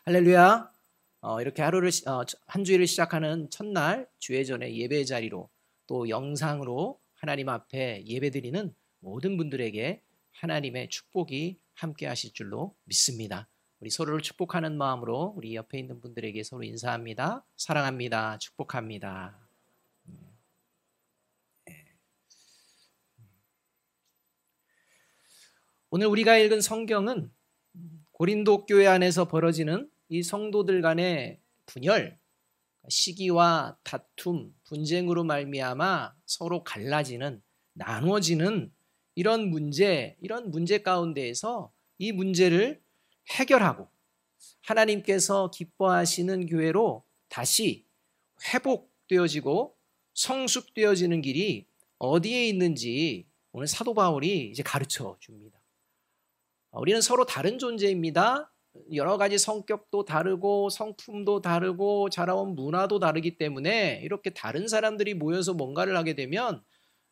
할렐루야. 이렇게 한 주일을 시작하는 첫날 주회전의 예배 자리로 또 영상으로 하나님 앞에 예배드리는 모든 분들에게 하나님의 축복이 함께 하실 줄로 믿습니다. 우리 서로를 축복하는 마음으로 우리 옆에 있는 분들에게 서로 인사합니다. 사랑합니다. 축복합니다. 오늘 우리가 읽은 성경은 고린도 교회 안에서 벌어지는 이 성도들 간의 분열, 시기와 다툼, 분쟁으로 말미암아 서로 갈라지는, 나누어지는 이런 문제 가운데에서 이 문제를 해결하고 하나님께서 기뻐하시는 교회로 다시 회복되어지고 성숙되어지는 길이 어디에 있는지 오늘 사도 바울이 이제 가르쳐 줍니다. 우리는 서로 다른 존재입니다. 여러 가지 성격도 다르고 성품도 다르고 자라온 문화도 다르기 때문에 이렇게 다른 사람들이 모여서 뭔가를 하게 되면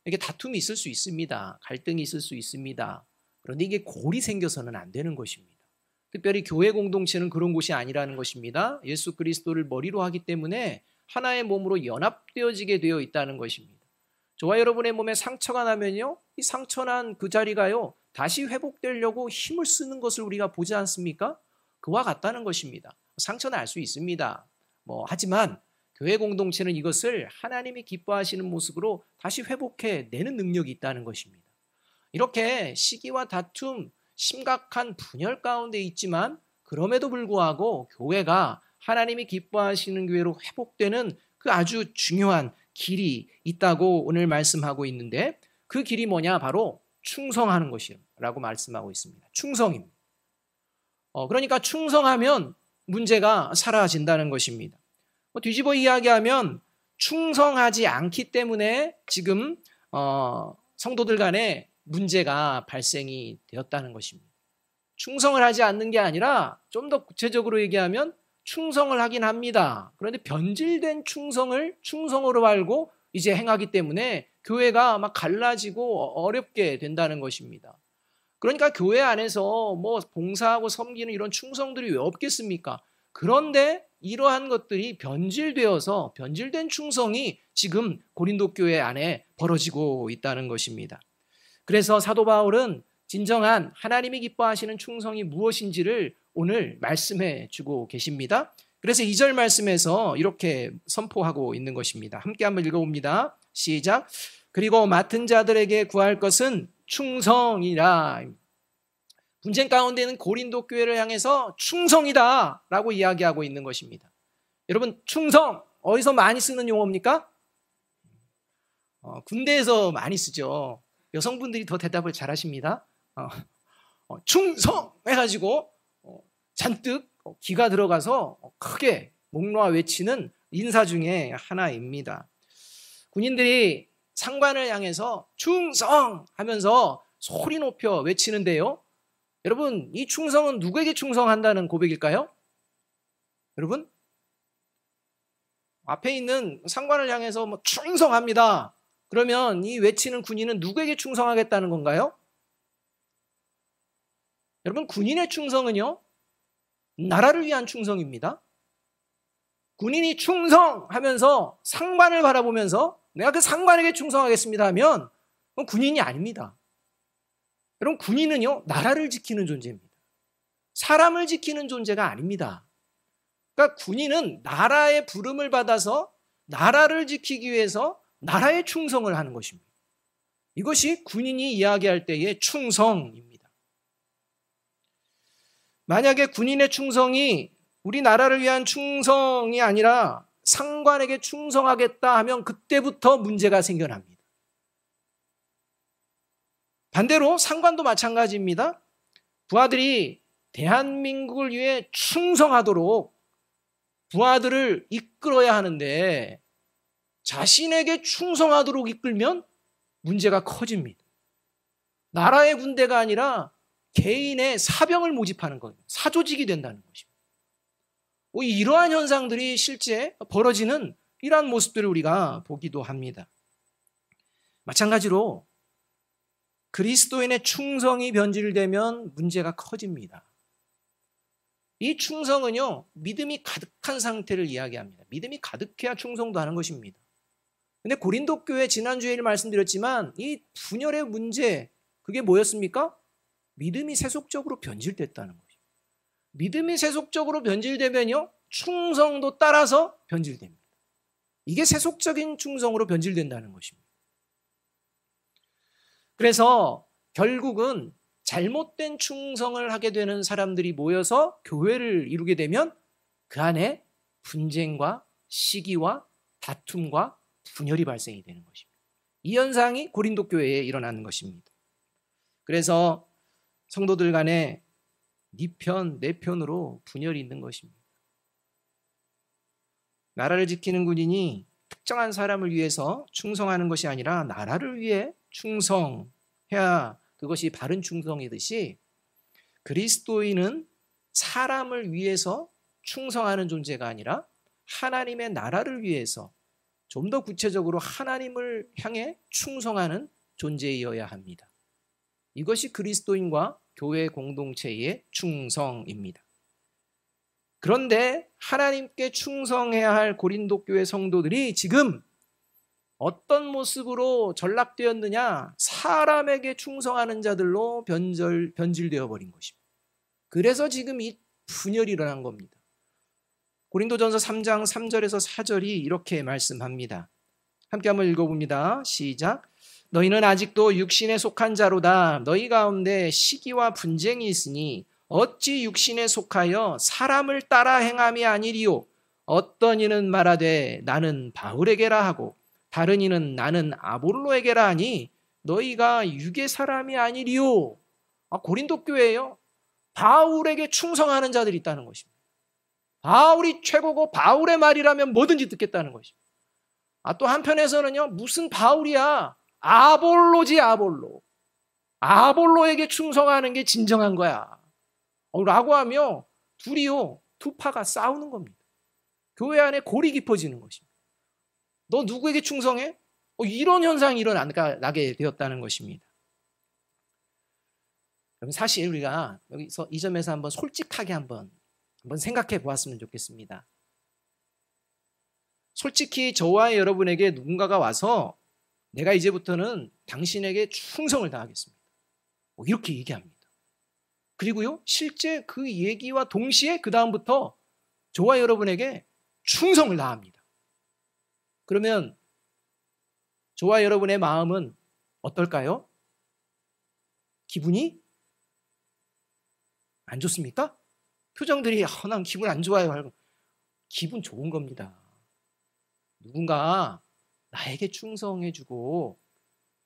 이렇게 다툼이 있을 수 있습니다. 갈등이 있을 수 있습니다. 그런데 이게 골이 생겨서는 안 되는 것입니다. 특별히 교회 공동체는 그런 곳이 아니라는 것입니다. 예수 그리스도를 머리로 하기 때문에 하나의 몸으로 연합되어지게 되어 있다는 것입니다. 저와 여러분의 몸에 상처가 나면요, 이 상처난 그 자리가요 다시 회복되려고 힘을 쓰는 것을 우리가 보지 않습니까? 그와 같다는 것입니다. 상처는 알 수 있습니다. 하지만 교회 공동체는 이것을 하나님이 기뻐하시는 모습으로 다시 회복해내는 능력이 있다는 것입니다. 이렇게 시기와 다툼, 심각한 분열 가운데 있지만 그럼에도 불구하고 교회가 하나님이 기뻐하시는 교회로 회복되는 그 아주 중요한 길이 있다고 오늘 말씀하고 있는데, 그 길이 뭐냐? 바로 충성하는 것이라고 말씀하고 있습니다. 충성입니다. 그러니까 충성하면 문제가 사라진다는 것입니다. 뒤집어 이야기하면 충성하지 않기 때문에 지금 성도들 간에 문제가 발생이 되었다는 것입니다. 충성을 하지 않는 게 아니라 좀 더 구체적으로 얘기하면 충성을 하긴 합니다. 그런데 변질된 충성을 충성으로 알고 이제 행하기 때문에 교회가 막 갈라지고 어렵게 된다는 것입니다. 그러니까 교회 안에서 봉사하고 섬기는 이런 충성들이 왜 없겠습니까? 그런데 이러한 것들이 변질되어서 변질된 충성이 지금 고린도 교회 안에 벌어지고 있다는 것입니다. 그래서 사도 바울은 진정한 하나님이 기뻐하시는 충성이 무엇인지를 오늘 말씀해 주고 계십니다. 그래서 2절 말씀에서 이렇게 선포하고 있는 것입니다. 함께 한번 읽어봅니다. 시작. 그리고 맡은 자들에게 구할 것은 충성이라. 분쟁 가운데 있는 고린도 교회를 향해서 충성이다 라고 이야기하고 있는 것입니다. 여러분, 충성 어디서 많이 쓰는 용어입니까? 군대에서 많이 쓰죠. 여성분들이 더 대답을 잘하십니다. 충성 해가지고 잔뜩 기가 들어가서 크게 목 놓아 외치는 인사 중에 하나입니다. 군인들이 상관을 향해서 충성 하면서 소리 높여 외치는데요, 여러분, 이 충성은 누구에게 충성한다는 고백일까요? 여러분, 앞에 있는 상관을 향해서 충성합니다. 그러면 이 외치는 군인은 누구에게 충성하겠다는 건가요? 여러분, 군인의 충성은요, 나라를 위한 충성입니다. 군인이 충성하면서 상관을 바라보면서 내가 그 상관에게 충성하겠습니다 하면 그건 군인이 아닙니다. 여러분, 군인은요, 나라를 지키는 존재입니다. 사람을 지키는 존재가 아닙니다. 그러니까 군인은 나라의 부름을 받아서 나라를 지키기 위해서 나라에 충성을 하는 것입니다. 이것이 군인이 이야기할 때의 충성입니다. 만약에 군인의 충성이 우리나라를 위한 충성이 아니라 상관에게 충성하겠다 하면 그때부터 문제가 생겨납니다. 반대로 상관도 마찬가지입니다. 부하들이 대한민국을 위해 충성하도록 부하들을 이끌어야 하는데 자신에게 충성하도록 이끌면 문제가 커집니다. 나라의 군대가 아니라 개인의 사병을 모집하는 거예요. 사조직이 된다는 것입니다. 이러한 현상들이 실제 벌어지는 이러한 모습들을 우리가 보기도 합니다. 마찬가지로 그리스도인의 충성이 변질되면 문제가 커집니다. 이 충성은요, 믿음이 가득한 상태를 이야기합니다. 믿음이 가득해야 충성도 하는 것입니다. 근데 고린도 교회 지난주에 말씀드렸지만 이 분열의 문제, 그게 뭐였습니까? 믿음이 세속적으로 변질됐다는 거죠. 믿음이 세속적으로 변질되면요, 충성도 따라서 변질됩니다. 이게 세속적인 충성으로 변질된다는 것입니다. 그래서 결국은 잘못된 충성을 하게 되는 사람들이 모여서 교회를 이루게 되면 그 안에 분쟁과 시기와 다툼과 분열이 발생이 되는 것입니다. 이 현상이 고린도 교회에 일어나는 것입니다. 그래서 성도들 간에 네 편, 내 편으로 분열이 있는 것입니다. 나라를 지키는 군인이 특정한 사람을 위해서 충성하는 것이 아니라 나라를 위해 충성해야 그것이 바른 충성이듯이 그리스도인은 사람을 위해서 충성하는 존재가 아니라 하나님의 나라를 위해서 좀 더 구체적으로 하나님을 향해 충성하는 존재이어야 합니다. 이것이 그리스도인과 교회 공동체의 충성입니다. 그런데 하나님께 충성해야 할 고린도 교회 성도들이 지금 어떤 모습으로 전락되었느냐? 사람에게 충성하는 자들로 변질되어 버린 것입니다. 그래서 지금 이 분열이 일어난 겁니다. 고린도전서 3장 3절에서 4절이 이렇게 말씀합니다. 함께 한번 읽어봅니다. 시작. 너희는 아직도 육신에 속한 자로다. 너희 가운데 시기와 분쟁이 있으니 어찌 육신에 속하여 사람을 따라 행함이 아니리요. 어떤 이는 말하되 나는 바울에게라 하고 다른 이는 나는 아볼로에게라 하니 너희가 육의 사람이 아니리요. 고린도 교회예요. 바울에게 충성하는 자들이 있다는 것입니다. 바울이 최고고 바울의 말이라면 뭐든지 듣겠다는 것입니다. 또 한편에서는요, 무슨 바울이야? 아볼로지, 아볼로. 아볼로에게 충성하는 게 진정한 거야. 라고 하며 둘이요, 두 파가 싸우는 겁니다. 교회 안에 골이 깊어지는 것입니다. 너 누구에게 충성해? 이런 현상이 일어나게 되었다는 것입니다. 여러분, 사실 우리가 여기서 이 점에서 한번 솔직하게 한번 생각해 보았으면 좋겠습니다. 솔직히 저와 여러분에게 누군가가 와서 내가 이제부터는 당신에게 충성을 다하겠습니다. 이렇게 얘기합니다. 그리고요, 실제 그 얘기와 동시에 그 다음부터 저와 여러분에게 충성을 다합니다. 그러면 저와 여러분의 마음은 어떨까요? 기분이 안 좋습니까? 표정들이 난 기분 안 좋아요. 기분 좋은 겁니다. 누군가 나에게 충성해주고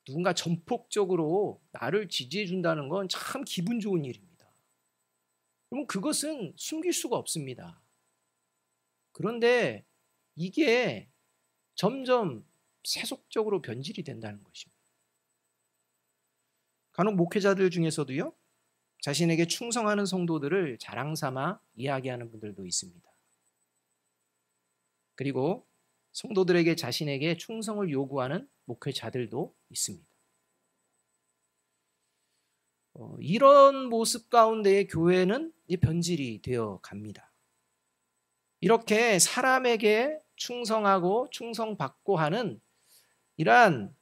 누군가 전폭적으로 나를 지지해준다는 건 참 기분 좋은 일입니다. 그러면 그것은 숨길 수가 없습니다. 그런데 이게 점점 세속적으로 변질이 된다는 것입니다. 간혹 목회자들 중에서도요, 자신에게 충성하는 성도들을 자랑삼아 이야기하는 분들도 있습니다. 그리고 성도들에게 자신에게 충성을 요구하는 목회자들도 있습니다. 이런 모습 가운데의 교회는 변질이 되어 갑니다. 이렇게 사람에게 충성하고 충성받고 하는 이러한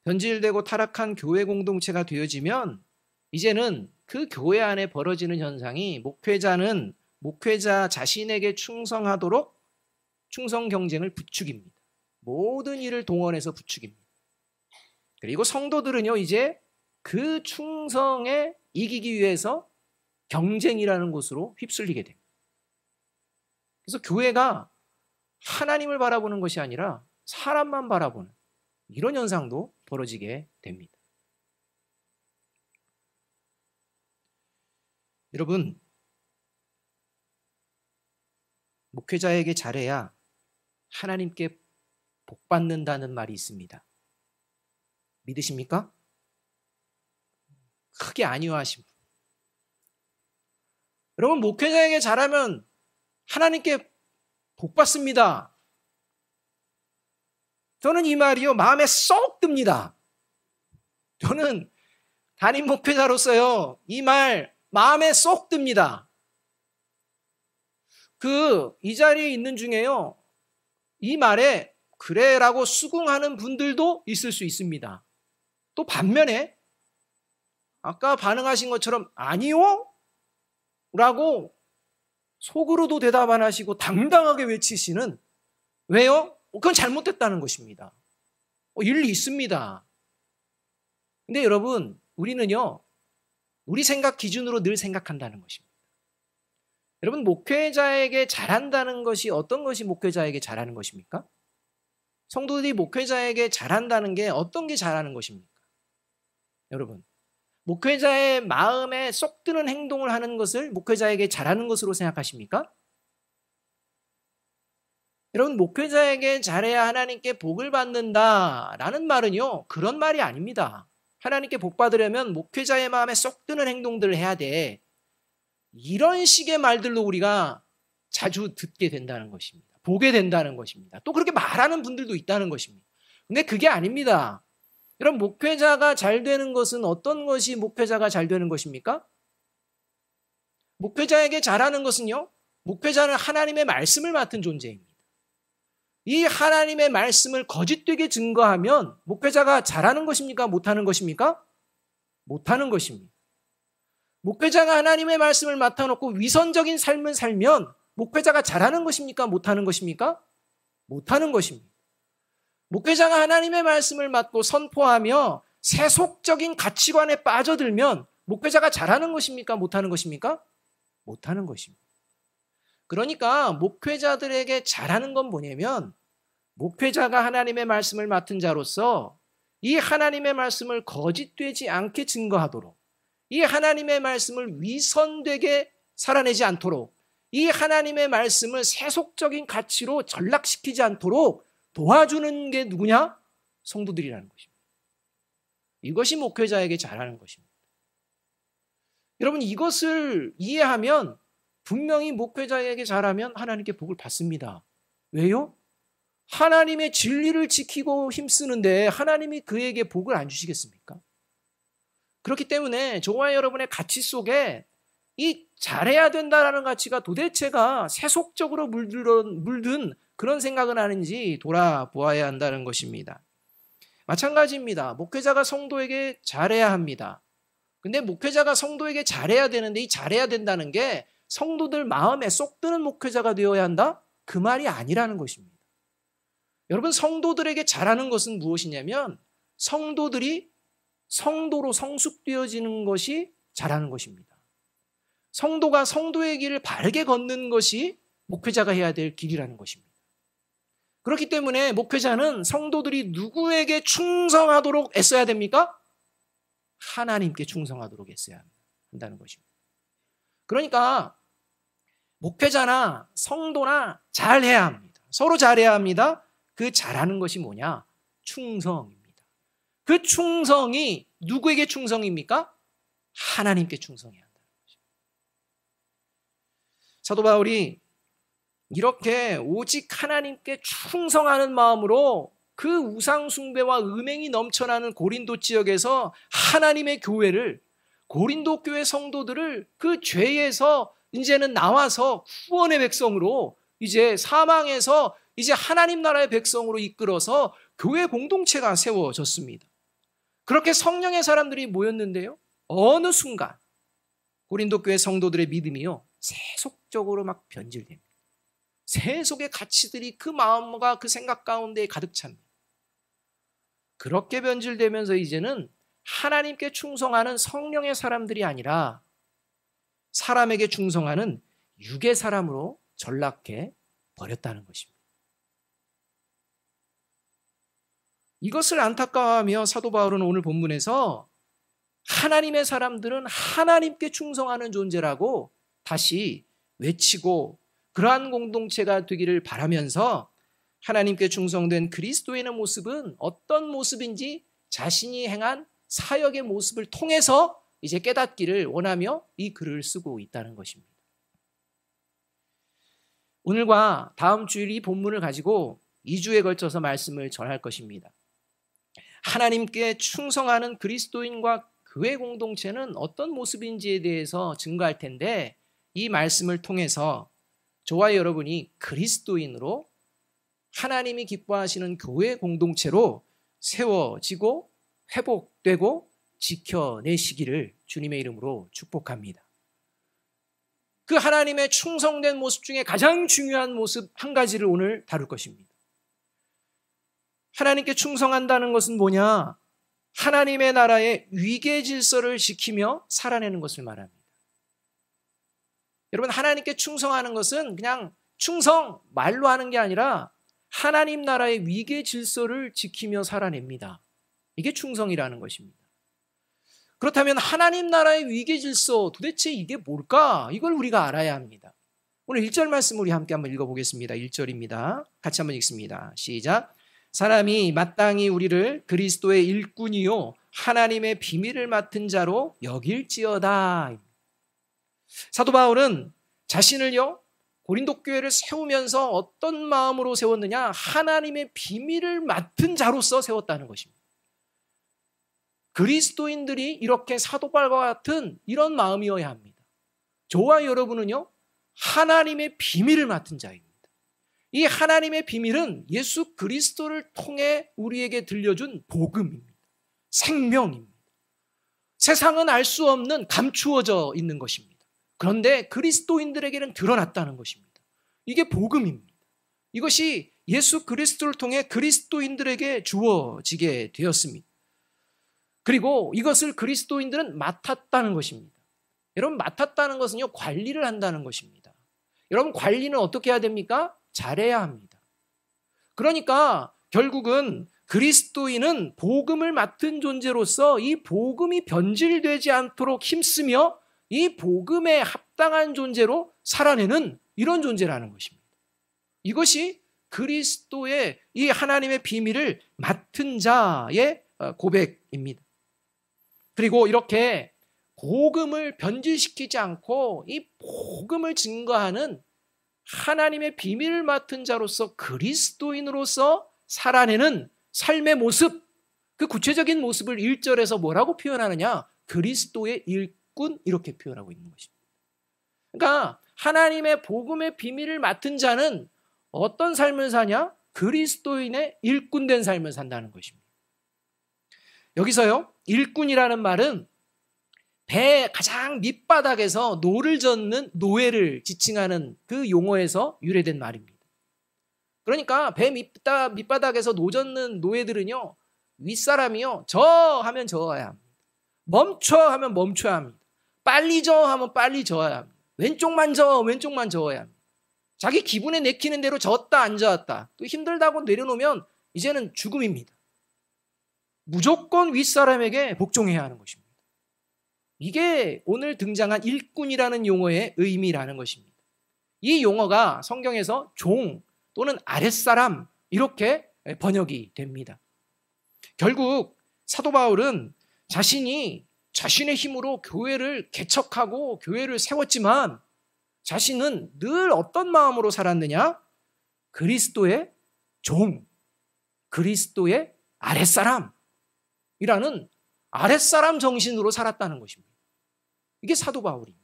변질되고 타락한 교회 공동체가 되어지면 이제는 그 교회 안에 벌어지는 현상이 목회자는 목회자 자신에게 충성하도록 충성 경쟁을 부추깁니다. 모든 일을 동원해서 부추깁니다. 그리고 성도들은요, 이제 그 충성에 이기기 위해서 경쟁이라는 곳으로 휩쓸리게 됩니다. 그래서 교회가 하나님을 바라보는 것이 아니라 사람만 바라보는 이런 현상도 벌어지게 됩니다. 여러분, 목회자에게 잘해야 하나님께 복받는다는 말이 있습니다. 믿으십니까? 크게 아니요하신 분. 여러분, 목회자에게 잘하면 하나님께 복받습니다. 저는 이 말이요, 마음에 쏙 듭니다. 저는 담임 목회자로서요, 이 말 마음에 쏙 듭니다. 이 자리에 있는 중에요, 이 말에 그래라고 수긍하는 분들도 있을 수 있습니다. 또 반면에 아까 반응하신 것처럼 아니요? 라고 속으로도 대답 안 하시고 당당하게 외치시는, 왜요? 그건 잘못됐다는 것입니다. 일리 있습니다. 근데 여러분, 우리는요, 우리 생각 기준으로 늘 생각한다는 것입니다. 여러분, 목회자에게 잘한다는 것이 어떤 것이 목회자에게 잘하는 것입니까? 성도들이 목회자에게 잘한다는 게 어떤 게 잘하는 것입니까? 여러분, 목회자의 마음에 쏙 드는 행동을 하는 것을 목회자에게 잘하는 것으로 생각하십니까? 여러분, 목회자에게 잘해야 하나님께 복을 받는다라는 말은요, 그런 말이 아닙니다. 하나님께 복 받으려면 목회자의 마음에 쏙 드는 행동들을 해야 돼. 이런 식의 말들로 우리가 자주 듣게 된다는 것입니다. 보게 된다는 것입니다. 또 그렇게 말하는 분들도 있다는 것입니다. 근데 그게 아닙니다. 여러분, 목회자가 잘 되는 것은 어떤 것이 목회자가 잘 되는 것입니까? 목회자에게 잘하는 것은요, 목회자는 하나님의 말씀을 맡은 존재입니다. 이 하나님의 말씀을 거짓되게 증거하면 목회자가 잘하는 것입니까? 못하는 것입니까? 못하는 것입니다. 목회자가 하나님의 말씀을 맡아놓고 위선적인 삶을 살면 목회자가 잘하는 것입니까? 못하는 것입니까? 못하는 것입니다. 목회자가 하나님의 말씀을 맡고 선포하며 세속적인 가치관에 빠져들면 목회자가 잘하는 것입니까? 못하는 것입니까? 못하는 것입니다. 그러니까 목회자들에게 잘하는 건 뭐냐면, 목회자가 하나님의 말씀을 맡은 자로서 이 하나님의 말씀을 거짓되지 않게 증거하도록, 이 하나님의 말씀을 위선되게 살아내지 않도록, 이 하나님의 말씀을 세속적인 가치로 전락시키지 않도록 도와주는 게 누구냐? 성도들이라는 것입니다. 이것이 목회자에게 잘하는 것입니다. 여러분, 이것을 이해하면 분명히 목회자에게 잘하면 하나님께 복을 받습니다. 왜요? 하나님의 진리를 지키고 힘쓰는데 하나님이 그에게 복을 안 주시겠습니까? 그렇기 때문에 저와 여러분의 가치 속에 이 잘해야 된다라는 가치가 도대체가 세속적으로 물든 그런 생각은 아닌지 돌아보아야 한다는 것입니다. 마찬가지입니다. 목회자가 성도에게 잘해야 합니다. 근데 목회자가 성도에게 잘해야 되는데, 이 잘해야 된다는 게 성도들 마음에 쏙 드는 목회자가 되어야 한다? 그 말이 아니라는 것입니다. 여러분, 성도들에게 잘하는 것은 무엇이냐면 성도들이 성도로 성숙되어지는 것이 잘하는 것입니다. 성도가 성도의 길을 바르게 걷는 것이 목회자가 해야 될 길이라는 것입니다. 그렇기 때문에 목회자는 성도들이 누구에게 충성하도록 애써야 됩니까? 하나님께 충성하도록 애써야 한다는 것입니다. 그러니까 목회자나 성도나 잘해야 합니다. 서로 잘해야 합니다. 그 잘하는 것이 뭐냐? 충성입니다. 그 충성이 누구에게 충성입니까? 하나님께 충성해야 한다는 것입니다. 사도 바울이 이렇게 오직 하나님께 충성하는 마음으로 그 우상 숭배와 음행이 넘쳐나는 고린도 지역에서 하나님의 교회를, 고린도 교회 성도들을 그 죄에서 이제는 나와서 구원의 백성으로, 이제 사망에서 이제 하나님 나라의 백성으로 이끌어서 교회 공동체가 세워졌습니다. 그렇게 성령의 사람들이 모였는데요, 어느 순간 고린도 교회 성도들의 믿음이요, 세속적으로 막 변질됩니다. 세속의 가치들이 그 마음과 그 생각 가운데 가득 찹니다. 그렇게 변질되면서 이제는 하나님께 충성하는 성령의 사람들이 아니라 사람에게 충성하는 육의 사람으로 전락해 버렸다는 것입니다. 이것을 안타까워하며 사도 바울은 오늘 본문에서 하나님의 사람들은 하나님께 충성하는 존재라고 다시 외치고, 그러한 공동체가 되기를 바라면서 하나님께 충성된 그리스도인의 모습은 어떤 모습인지 자신이 행한 사역의 모습을 통해서 이제 깨닫기를 원하며 이 글을 쓰고 있다는 것입니다. 오늘과 다음 주일 이 본문을 가지고 2주에 걸쳐서 말씀을 전할 것입니다. 하나님께 충성하는 그리스도인과 교회 공동체는 어떤 모습인지에 대해서 증거할 텐데, 이 말씀을 통해서 저와 여러분이 그리스도인으로 하나님이 기뻐하시는 교회 공동체로 세워지고 회복되고 지켜내시기를 주님의 이름으로 축복합니다. 그 하나님의 충성된 모습 중에 가장 중요한 모습 한 가지를 오늘 다룰 것입니다. 하나님께 충성한다는 것은 뭐냐? 하나님의 나라의 위계 질서를 지키며 살아내는 것을 말합니다. 여러분, 하나님께 충성하는 것은 그냥 충성 말로 하는 게 아니라 하나님 나라의 위계 질서를 지키며 살아냅니다. 이게 충성이라는 것입니다. 그렇다면 하나님 나라의 위계 질서 도대체 이게 뭘까? 이걸 우리가 알아야 합니다. 오늘 1절 말씀 우리 함께 한번 읽어보겠습니다. 1절입니다. 같이 한번 읽습니다. 시작. 사람이 마땅히 우리를 그리스도의 일꾼이요 하나님의 비밀을 맡은 자로 여길지어다. 사도 바울은 자신을요 고린도 교회를 세우면서 어떤 마음으로 세웠느냐? 하나님의 비밀을 맡은 자로서 세웠다는 것입니다. 그리스도인들이 이렇게 사도 바울과 같은 이런 마음이어야 합니다. 저와 여러분은요 하나님의 비밀을 맡은 자입니다. 이 하나님의 비밀은 예수 그리스도를 통해 우리에게 들려준 복음입니다. 생명입니다. 세상은 알 수 없는 감추어져 있는 것입니다. 그런데 그리스도인들에게는 드러났다는 것입니다. 이게 복음입니다. 이것이 예수 그리스도를 통해 그리스도인들에게 주어지게 되었습니다. 그리고 이것을 그리스도인들은 맡았다는 것입니다. 여러분, 맡았다는 것은요 관리를 한다는 것입니다. 여러분, 관리는 어떻게 해야 됩니까? 잘해야 합니다. 그러니까 결국은 그리스도인은 복음을 맡은 존재로서 이 복음이 변질되지 않도록 힘쓰며 이 복음에 합당한 존재로 살아내는 이런 존재라는 것입니다. 이것이 그리스도의 이 하나님의 비밀을 맡은 자의 고백입니다. 그리고 이렇게 복음을 변질시키지 않고 이 복음을 증거하는 하나님의 비밀을 맡은 자로서 그리스도인으로서 살아내는 삶의 모습, 그 구체적인 모습을 1절에서 뭐라고 표현하느냐? 그리스도의 일꾼, 이렇게 표현하고 있는 것입니다. 그러니까 하나님의 복음의 비밀을 맡은 자는 어떤 삶을 사냐? 그리스도인의 일꾼된 삶을 산다는 것입니다. 여기서요 일꾼이라는 말은 배 가장 밑바닥에서 노를 젓는 노예를 지칭하는 그 용어에서 유래된 말입니다. 그러니까 배 밑바닥에서 노 젓는 노예들은요 윗사람이요 저 하면 저어야 합니다. 멈춰 하면 멈춰야 합니다. 빨리 저 하면 빨리 저어야 합니다. 왼쪽만 저어야 합니다. 자기 기분에 내키는 대로 저었다 안 저었다 또 힘들다고 내려놓으면 이제는 죽음입니다. 무조건 윗사람에게 복종해야 하는 것입니다. 이게 오늘 등장한 일꾼이라는 용어의 의미라는 것입니다. 이 용어가 성경에서 종 또는 아랫사람 이렇게 번역이 됩니다. 결국 사도 바울은 자신이 자신의 힘으로 교회를 개척하고 교회를 세웠지만 자신은 늘 어떤 마음으로 살았느냐? 그리스도의 종, 그리스도의 아랫사람이라는 아랫사람 정신으로 살았다는 것입니다. 이게 사도 바울입니다.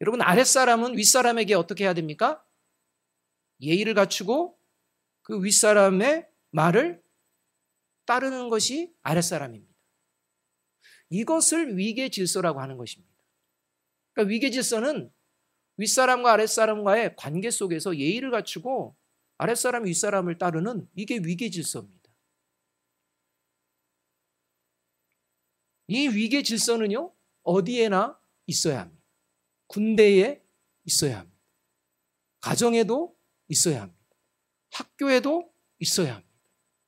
여러분, 아랫사람은 윗사람에게 어떻게 해야 됩니까? 예의를 갖추고 그 윗사람의 말을 따르는 것이 아랫사람입니다. 이것을 위계 질서라고 하는 것입니다. 그러니까 위계 질서는 윗사람과 아랫사람과의 관계 속에서 예의를 갖추고 아랫사람이 윗사람을 따르는 이게 위계 질서입니다. 이 위계 질서는요 어디에나 있어야 합니다. 군대에 있어야 합니다. 가정에도 있어야 합니다. 학교에도 있어야 합니다.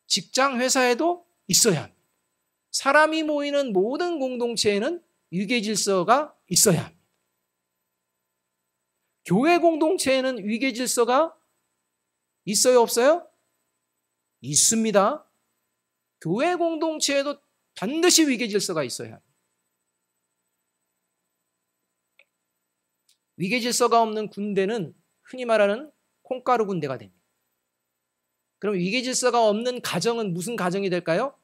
직장, 회사에도 있어야 합니다. 사람이 모이는 모든 공동체에는 위계 질서가 있어야 합니다. 교회 공동체에는 위계 질서가 있어요, 없어요? 있습니다. 교회 공동체에도 반드시 위계 질서가 있어야 합니다. 위계 질서가 없는 군대는 흔히 말하는 콩가루 군대가 됩니다. 그럼 위계 질서가 없는 가정은 무슨 가정이 될까요?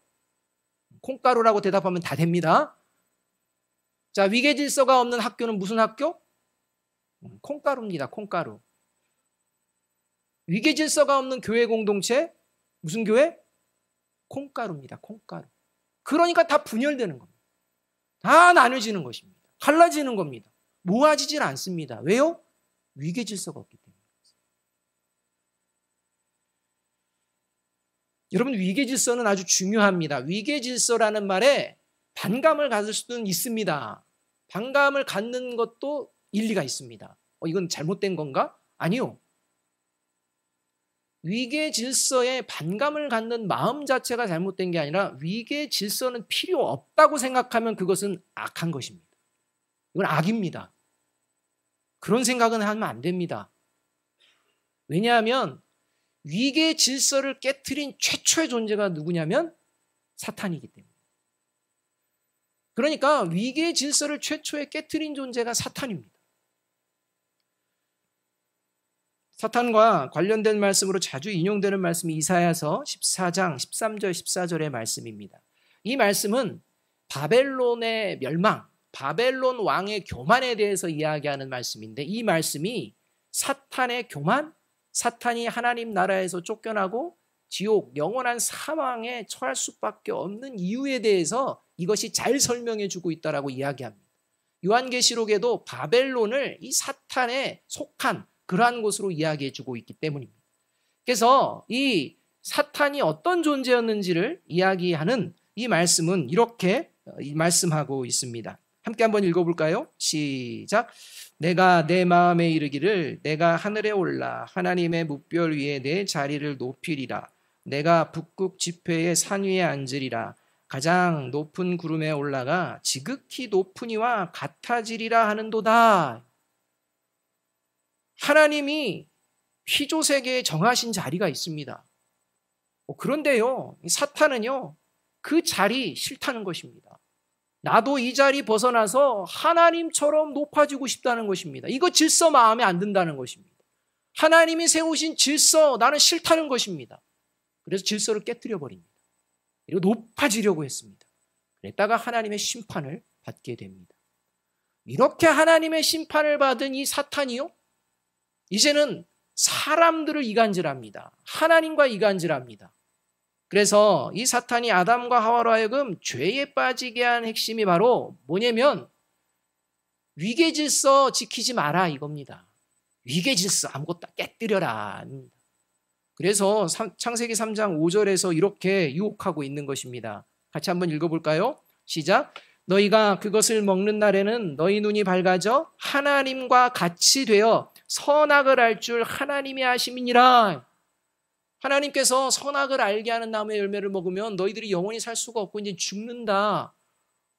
콩가루라고 대답하면 다 됩니다. 자, 위계 질서가 없는 학교는 무슨 학교? 콩가루입니다. 콩가루. 위계 질서가 없는 교회 공동체, 무슨 교회? 콩가루입니다. 콩가루. 그러니까 다 분열되는 겁니다. 다 나눠지는 것입니다. 갈라지는 겁니다. 모아지질 않습니다. 왜요? 위계 질서가 없기 때문에. 여러분, 위계 질서는 아주 중요합니다. 위계 질서라는 말에 반감을 가질 수는 있습니다. 반감을 갖는 것도 일리가 있습니다. 이건 잘못된 건가? 아니요. 위계 질서에 반감을 갖는 마음 자체가 잘못된 게 아니라 위계 질서는 필요 없다고 생각하면 그것은 악한 것입니다. 이건 악입니다. 그런 생각은 하면 안 됩니다. 왜냐하면 위계 질서를 깨트린 최초의 존재가 누구냐면 사탄이기 때문에. 그러니까 위계 질서를 최초에 깨트린 존재가 사탄입니다. 사탄과 관련된 말씀으로 자주 인용되는 말씀이 이사야서 14장 13절 14절의 말씀입니다. 이 말씀은 바벨론의 멸망, 바벨론 왕의 교만에 대해서 이야기하는 말씀인데, 이 말씀이 사탄의 교만, 사탄이 하나님 나라에서 쫓겨나고 지옥, 영원한 사망에 처할 수밖에 없는 이유에 대해서 이것이 잘 설명해 주고 있다라고 이야기합니다. 요한계시록에도 바벨론을 이 사탄에 속한 그러한 곳으로 이야기해 주고 있기 때문입니다. 그래서 이 사탄이 어떤 존재였는지를 이야기하는 이 말씀은 이렇게 말씀하고 있습니다. 함께 한번 읽어볼까요? 시작. 내가 내 마음에 이르기를 내가 하늘에 올라 하나님의 뭇별 위에 내 자리를 높이리라. 내가 북극 지폐의 산 위에 앉으리라. 가장 높은 구름에 올라가 지극히 높은 이와 같아지리라 하는도다. 하나님이 피조세계에 정하신 자리가 있습니다. 그런데요, 사탄은요, 그 자리 싫다는 것입니다. 나도 이 자리 벗어나서 하나님처럼 높아지고 싶다는 것입니다. 이거 질서 마음에 안 든다는 것입니다. 하나님이 세우신 질서 나는 싫다는 것입니다. 그래서 질서를 깨뜨려 버립니다. 그리고 높아지려고 했습니다. 그랬다가 하나님의 심판을 받게 됩니다. 이렇게 하나님의 심판을 받은 이 사탄이요, 이제는 사람들을 이간질합니다. 하나님과 이간질합니다. 그래서 이 사탄이 아담과 하와로 하여금 죄에 빠지게 한 핵심이 바로 뭐냐면 위계 질서 지키지 마라 이겁니다. 위계 질서 아무것도 깨뜨려라. 그래서 창세기 3장 5절에서 이렇게 유혹하고 있는 것입니다. 같이 한번 읽어볼까요? 시작. 너희가 그것을 먹는 날에는 너희 눈이 밝아져 하나님과 같이 되어 선악을 알 줄 하나님이 아심이니라. 하나님께서 선악을 알게 하는 나무의 열매를 먹으면 너희들이 영원히 살 수가 없고 이제 죽는다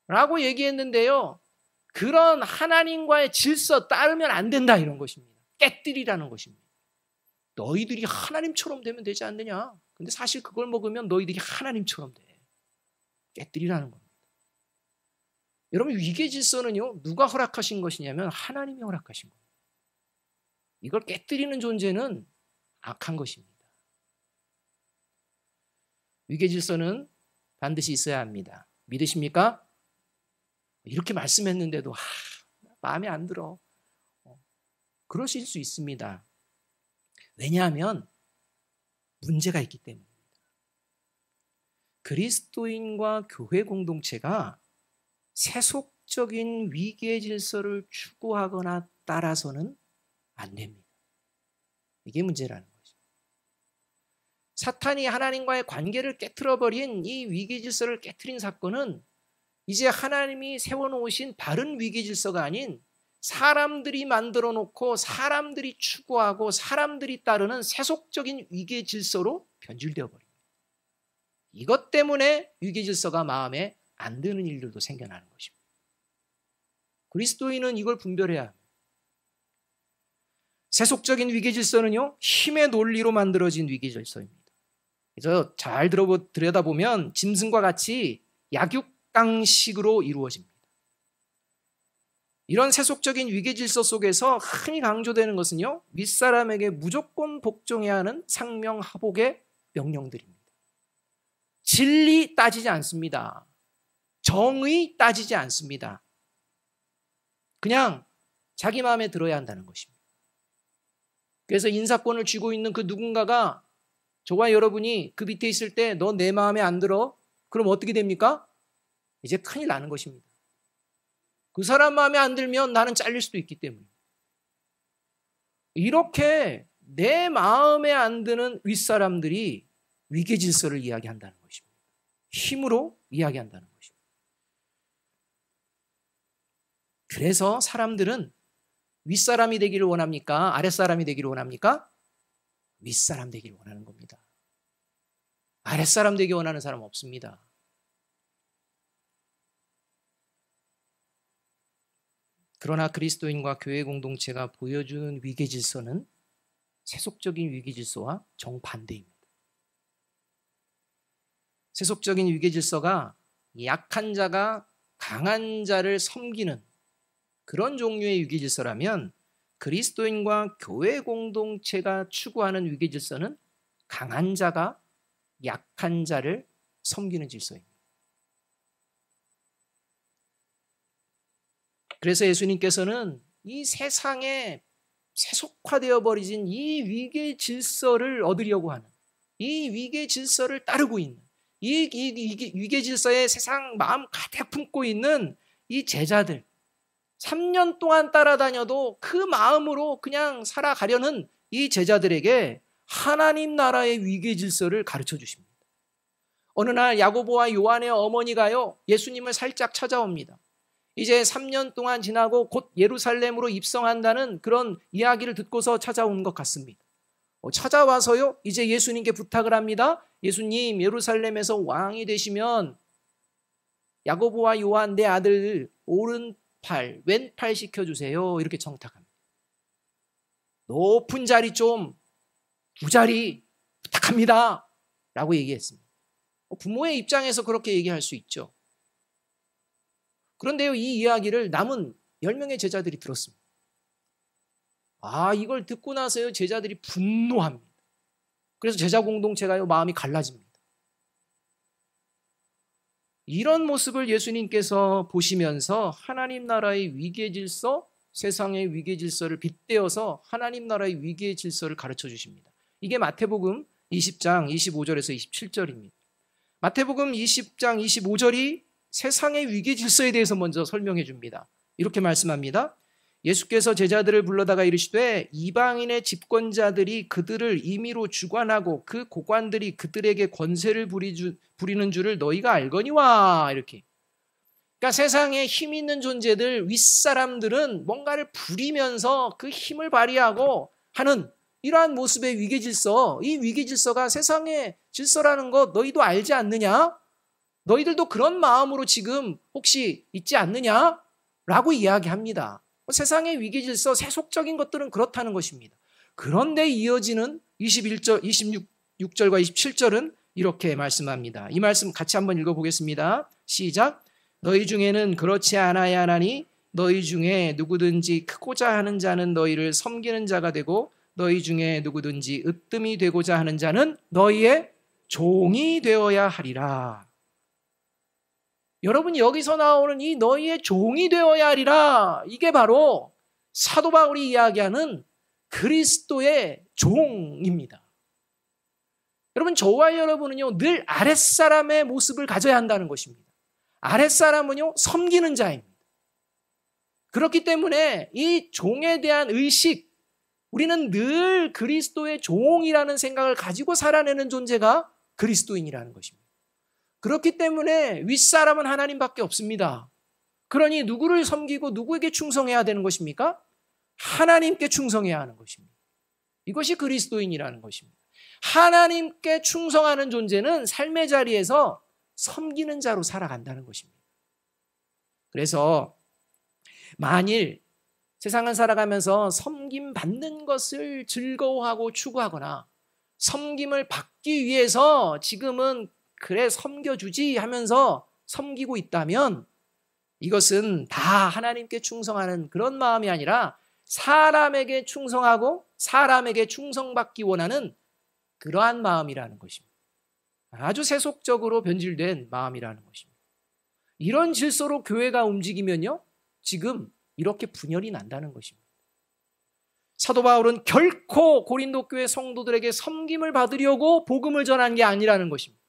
라고 얘기했는데요, 그런 하나님과의 질서 따르면 안 된다 이런 것입니다. 깨뜨리라는 것입니다. 너희들이 하나님처럼 되면 되지 않느냐. 근데 사실 그걸 먹으면 너희들이 하나님처럼 돼. 깨뜨리라는 겁니다. 여러분, 위계 질서는요, 누가 허락하신 것이냐면 하나님이 허락하신 겁니다. 이걸 깨뜨리는 존재는 악한 것입니다. 위계 질서는 반드시 있어야 합니다. 믿으십니까? 이렇게 말씀했는데도 마음에 안 들어. 그러실 수 있습니다. 왜냐하면 문제가 있기 때문입니다. 그리스도인과 교회 공동체가 세속적인 위계 질서를 추구하거나 따라서는 안 됩니다. 이게 문제라는 거죠. 사탄이 하나님과의 관계를 깨트려버린 이 위계 질서를 깨트린 사건은 이제 하나님이 세워놓으신 바른 위계 질서가 아닌 사람들이 만들어 놓고 사람들이 추구하고 사람들이 따르는 세속적인 위계 질서로 변질되어 버립니다. 이것 때문에 위계 질서가 마음에 안 드는 일들도 생겨나는 것입니다. 그리스도인은 이걸 분별해야 합니다. 세속적인 위계 질서는요, 힘의 논리로 만들어진 위계 질서입니다. 그래서 잘 들여다보면 짐승과 같이 약육강식으로 이루어집니다. 이런 세속적인 위계 질서 속에서 흔히 강조되는 것은요, 윗사람에게 무조건 복종해야 하는 상명하복의 명령들입니다. 진리 따지지 않습니다. 정의 따지지 않습니다. 그냥 자기 마음에 들어야 한다는 것입니다. 그래서 인사권을 쥐고 있는 그 누군가가 저와 여러분이 그 밑에 있을 때 너 내 마음에 안 들어? 그럼 어떻게 됩니까? 이제 큰일 나는 것입니다. 그 사람 마음에 안 들면 나는 잘릴 수도 있기 때문에. 이렇게 내 마음에 안 드는 윗사람들이 위계 질서를 이야기한다는 것입니다. 힘으로 이야기한다는 것입니다. 그래서 사람들은 윗사람이 되기를 원합니까? 아랫사람이 되기를 원합니까? 윗사람 되기를 원하는 겁니다. 아랫사람 되기 원하는 사람 없습니다. 그러나 그리스도인과 교회 공동체가 보여주는 위계 질서는 세속적인 위계 질서와 정반대입니다. 세속적인 위계 질서가 약한 자가 강한 자를 섬기는 그런 종류의 위계 질서라면 그리스도인과 교회 공동체가 추구하는 위계 질서는 강한 자가 약한 자를 섬기는 질서입니다. 그래서 예수님께서는 이 세상에 세속화되어 버리진 이 위계 질서를 얻으려고 하는, 이 위계 질서를 따르고 있는, 이 위계 질서에 세상 마음 가득 품고 있는 이 제자들, 3년 동안 따라다녀도 그 마음으로 그냥 살아가려는 이 제자들에게 하나님 나라의 위계 질서를 가르쳐 주십니다. 어느 날 야고보와 요한의 어머니가요, 예수님을 살짝 찾아옵니다. 이제 3년 동안 지나고 곧 예루살렘으로 입성한다는 그런 이야기를 듣고서 찾아온 것 같습니다. 찾아와서요, 이제 예수님께 부탁을 합니다. 예수님, 예루살렘에서 왕이 되시면 야고보와 요한 내 아들 오른팔, 왼팔 시켜주세요. 이렇게 청탁합니다. 높은 자리 좀, 두 자리 부탁합니다. 라고 얘기했습니다. 부모의 입장에서 그렇게 얘기할 수 있죠. 그런데요, 이 이야기를 남은 10명의 제자들이 들었습니다. 이걸 듣고 나서요, 제자들이 분노합니다. 그래서 제자 공동체가요, 마음이 갈라집니다. 이런 모습을 예수님께서 보시면서 하나님 나라의 위계 질서, 세상의 위계 질서를 빗대어서 하나님 나라의 위계 질서를 가르쳐 주십니다. 이게 마태복음 20장 25절에서 27절입니다. 마태복음 20장 25절이 세상의 위계 질서에 대해서 먼저 설명해 줍니다. 이렇게 말씀합니다. 예수께서 제자들을 불러다가 이르시되 이방인의 집권자들이 그들을 임의로 주관하고 그 고관들이 그들에게 권세를 부리는 줄을 너희가 알거니와. 이렇게. 그러니까 세상에 힘 있는 존재들, 윗사람들은 뭔가를 부리면서 그 힘을 발휘하고 하는 이러한 모습의 위계 질서, 이 위계 질서가 세상의 질서라는 것 너희도 알지 않느냐? 너희들도 그런 마음으로 지금 혹시 있지 않느냐? 라고 이야기합니다. 세상의 위계 질서, 세속적인 것들은 그렇다는 것입니다. 그런데 이어지는 26절과 27절은 이렇게 말씀합니다. 이 말씀 같이 한번 읽어보겠습니다. 시작. 너희 중에는 그렇지 않아야 하나니 너희 중에 누구든지 크고자 하는 자는 너희를 섬기는 자가 되고 너희 중에 누구든지 으뜸이 되고자 하는 자는 너희의 종이 되어야 하리라. 여러분, 여기서 나오는 이 너희의 종이 되어야 하리라, 이게 바로 사도 바울이 이야기하는 그리스도의 종입니다. 여러분, 저와 여러분은요, 늘 아랫사람의 모습을 가져야 한다는 것입니다. 아랫사람은요, 섬기는 자입니다. 그렇기 때문에 이 종에 대한 의식, 우리는 늘 그리스도의 종이라는 생각을 가지고 살아내는 존재가 그리스도인이라는 것입니다. 그렇기 때문에 윗사람은 하나님밖에 없습니다. 그러니 누구를 섬기고 누구에게 충성해야 되는 것입니까? 하나님께 충성해야 하는 것입니다. 이것이 그리스도인이라는 것입니다. 하나님께 충성하는 존재는 삶의 자리에서 섬기는 자로 살아간다는 것입니다. 그래서 만일 세상을 살아가면서 섬김받는 것을 즐거워하고 추구하거나 섬김을 받기 위해서 지금은 그래 섬겨주지 하면서 섬기고 있다면 이것은 다 하나님께 충성하는 그런 마음이 아니라 사람에게 충성하고 사람에게 충성받기 원하는 그러한 마음이라는 것입니다. 아주 세속적으로 변질된 마음이라는 것입니다. 이런 질서로 교회가 움직이면요, 지금 이렇게 분열이 난다는 것입니다. 사도 바울은 결코 고린도 교회 성도들에게 섬김을 받으려고 복음을 전한 게 아니라는 것입니다.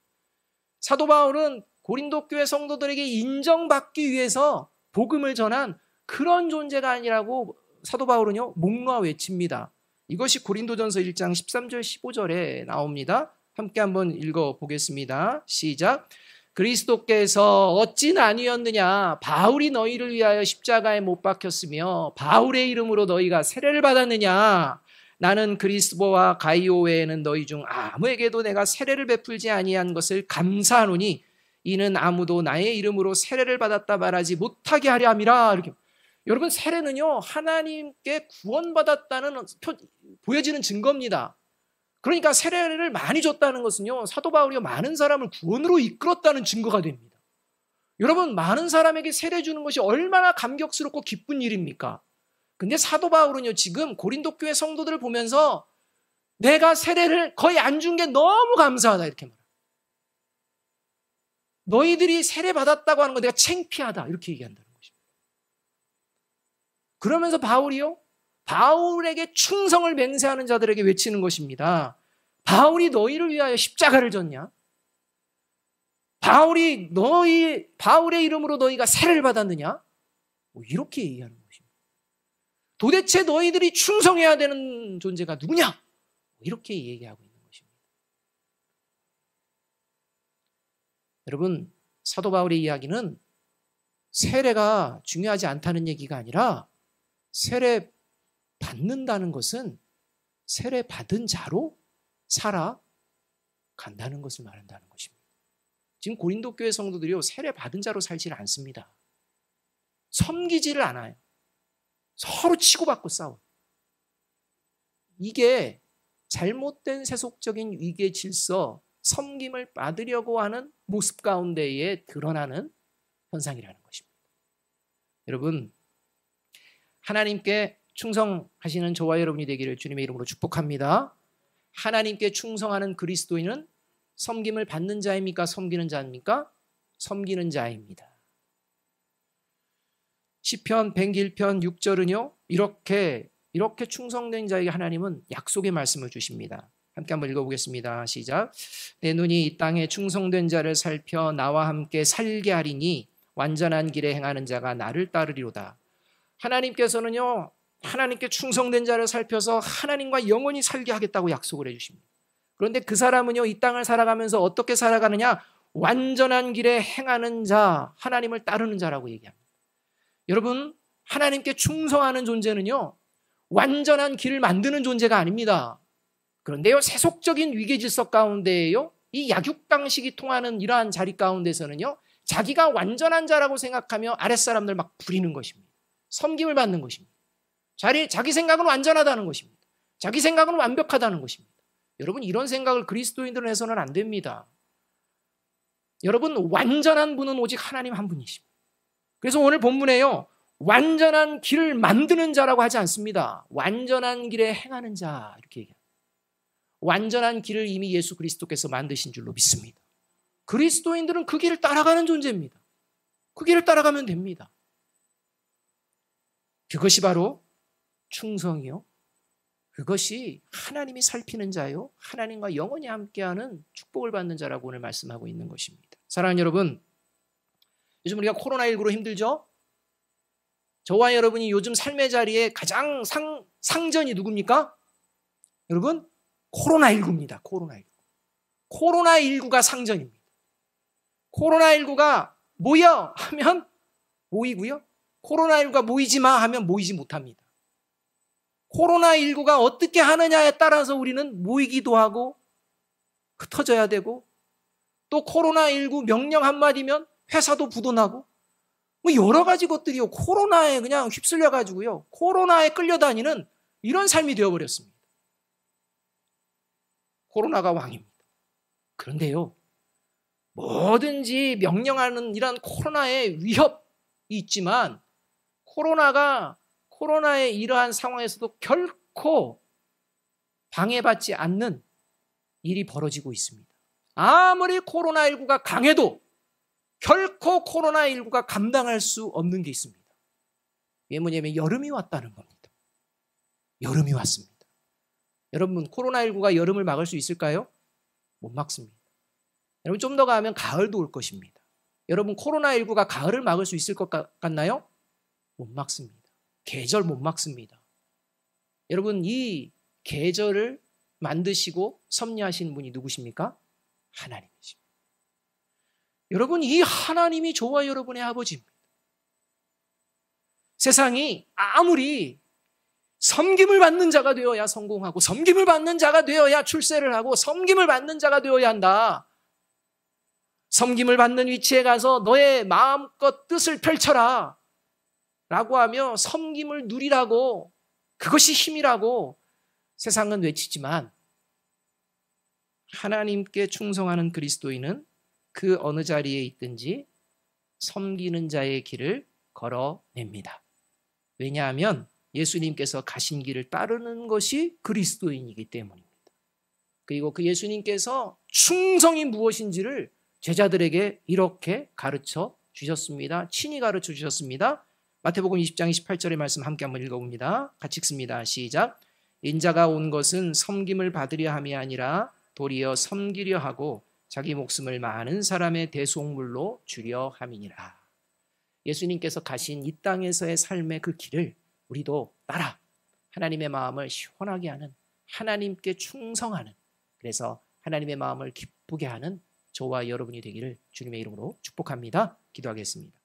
사도 바울은 고린도 교회 성도들에게 인정받기 위해서 복음을 전한 그런 존재가 아니라고 사도 바울은요 목놓아 외칩니다. 이것이 고린도전서 1장 13절 15절에 나옵니다. 함께 한번 읽어보겠습니다. 시작. 그리스도께서 어찌 나뉘었느냐? 바울이 너희를 위하여 십자가에 못 박혔으며 바울의 이름으로 너희가 세례를 받았느냐? 나는 그리스도와 가이오 외에는 너희 중 아무에게도 내가 세례를 베풀지 아니한 것을 감사하노니 이는 아무도 나의 이름으로 세례를 받았다 말하지 못하게 하려 함이라. 이렇게. 여러분, 세례는요 하나님께 구원받았다는 보여지는 증거입니다. 그러니까 세례를 많이 줬다는 것은요 사도 바울이 많은 사람을 구원으로 이끌었다는 증거가 됩니다. 여러분, 많은 사람에게 세례 주는 것이 얼마나 감격스럽고 기쁜 일입니까? 근데 사도 바울은요 지금 고린도 교회 성도들을 보면서 내가 세례를 거의 안 준 게 너무 감사하다 이렇게 말합니다. 너희들이 세례 받았다고 하는 거 내가 창피하다 이렇게 얘기한다는 것입니다. 그러면서 바울이요 바울에게 충성을 맹세하는 자들에게 외치는 것입니다. 바울이 너희를 위하여 십자가를 졌냐? 바울의 이름으로 너희가 세례를 받았느냐? 이렇게 얘기하는 것입니다. 도대체 너희들이 충성해야 되는 존재가 누구냐? 이렇게 얘기하고 있는 것입니다. 여러분, 사도 바울의 이야기는 세례가 중요하지 않다는 얘기가 아니라 세례 받는다는 것은 세례 받은 자로 살아간다는 것을 말한다는 것입니다. 지금 고린도 교회 성도들이요 세례 받은 자로 살지를 않습니다. 섬기지를 않아요. 서로 치고받고 싸워요. 이게 잘못된 세속적인 위계 질서, 섬김을 받으려고 하는 모습 가운데에 드러나는 현상이라는 것입니다. 여러분, 하나님께 충성하시는 저와 여러분이 되기를 주님의 이름으로 축복합니다. 하나님께 충성하는 그리스도인은 섬김을 받는 자입니까? 섬기는 자입니까? 섬기는 자입니다. 시편 101편 6절은요 이렇게 충성된 자에게 하나님은 약속의 말씀을 주십니다. 함께 한번 읽어보겠습니다. 시작. 내 눈이 이 땅에 충성된 자를 살펴 나와 함께 살게 하리니 완전한 길에 행하는 자가 나를 따르리로다. 하나님께서는요 하나님께 충성된 자를 살펴서 하나님과 영원히 살게 하겠다고 약속을 해주십니다. 그런데 그 사람은요 이 땅을 살아가면서 어떻게 살아가느냐? 완전한 길에 행하는 자, 하나님을 따르는 자라고 얘기합니다. 여러분, 하나님께 충성하는 존재는요 완전한 길을 만드는 존재가 아닙니다. 그런데요 세속적인 위계질서 가운데에요 이 약육강식이 통하는 이러한 자리 가운데서는요 자기가 완전한 자라고 생각하며 아랫사람들 막 부리는 것입니다. 섬김을 받는 것입니다. 자기 생각은 완전하다는 것입니다. 자기 생각은 완벽하다는 것입니다. 여러분, 이런 생각을 그리스도인들은 해서는 안 됩니다. 여러분, 완전한 분은 오직 하나님 한 분이십니다. 그래서 오늘 본문에요 완전한 길을 만드는 자라고 하지 않습니다. 완전한 길에 행하는 자 이렇게 얘기합니다. 완전한 길을 이미 예수 그리스도께서 만드신 줄로 믿습니다. 그리스도인들은 그 길을 따라가는 존재입니다. 그 길을 따라가면 됩니다. 그것이 바로 충성이요. 그것이 하나님이 살피는 자요. 하나님과 영원히 함께하는 축복을 받는 자라고 오늘 말씀하고 있는 것입니다. 사랑하는 여러분, 요즘 우리가 코로나19로 힘들죠? 저와 여러분이 요즘 삶의 자리에 가장 상전이 누굽니까? 여러분, 코로나19입니다. 코로나19가 상전입니다. 코로나19가 모여 하면 모이고요. 코로나19가 모이지 마 하면 모이지 못합니다. 코로나19가 어떻게 하느냐에 따라서 우리는 모이기도 하고 흩어져야 되고 또 코로나19 명령 한마디면 회사도 부도나고 뭐 여러 가지 것들이요. 코로나에 그냥 휩쓸려가지고요. 코로나에 끌려다니는 이런 삶이 되어버렸습니다. 코로나가 왕입니다. 그런데요. 뭐든지 명령하는 이런 코로나의 위협이 있지만 코로나의 이러한 상황에서도 결코 방해받지 않는 일이 벌어지고 있습니다. 아무리 코로나19가 강해도 결코 코로나19가 감당할 수 없는 게 있습니다. 이게 뭐냐면 여름이 왔다는 겁니다. 여름이 왔습니다. 여러분, 코로나19가 여름을 막을 수 있을까요? 못 막습니다. 여러분, 좀 더 가면 가을도 올 것입니다. 여러분, 코로나19가 가을을 막을 수 있을 것 같나요? 못 막습니다. 계절 못 막습니다. 여러분, 이 계절을 만드시고 섭리하신 분이 누구십니까? 하나님이십니다. 여러분, 이 하나님이 저와 여러분의 아버지입니다. 세상이 아무리 섬김을 받는 자가 되어야 성공하고, 섬김을 받는 자가 되어야 출세를 하고, 섬김을 받는 자가 되어야 한다. 섬김을 받는 위치에 가서 너의 마음껏 뜻을 펼쳐라 라고 하며 섬김을 누리라고, 그것이 힘이라고 세상은 외치지만, 하나님께 충성하는 그리스도인은 그 어느 자리에 있든지 섬기는 자의 길을 걸어냅니다. 왜냐하면 예수님께서 가신 길을 따르는 것이 그리스도인이기 때문입니다. 그리고 그 예수님께서 충성이 무엇인지를 제자들에게 이렇게 가르쳐 주셨습니다. 친히 가르쳐 주셨습니다. 마태복음 20장 28절의 말씀 함께 한번 읽어봅니다. 같이 읽습니다. 시작. 인자가 온 것은 섬김을 받으려 함이 아니라 도리어 섬기려 하고 자기 목숨을 많은 사람의 대속물로 주려 함이니라. 예수님께서 가신 이 땅에서의 삶의 그 길을 우리도 따라 하나님의 마음을 시원하게 하는, 하나님께 충성하는, 그래서 하나님의 마음을 기쁘게 하는 저와 여러분이 되기를 주님의 이름으로 축복합니다. 기도하겠습니다.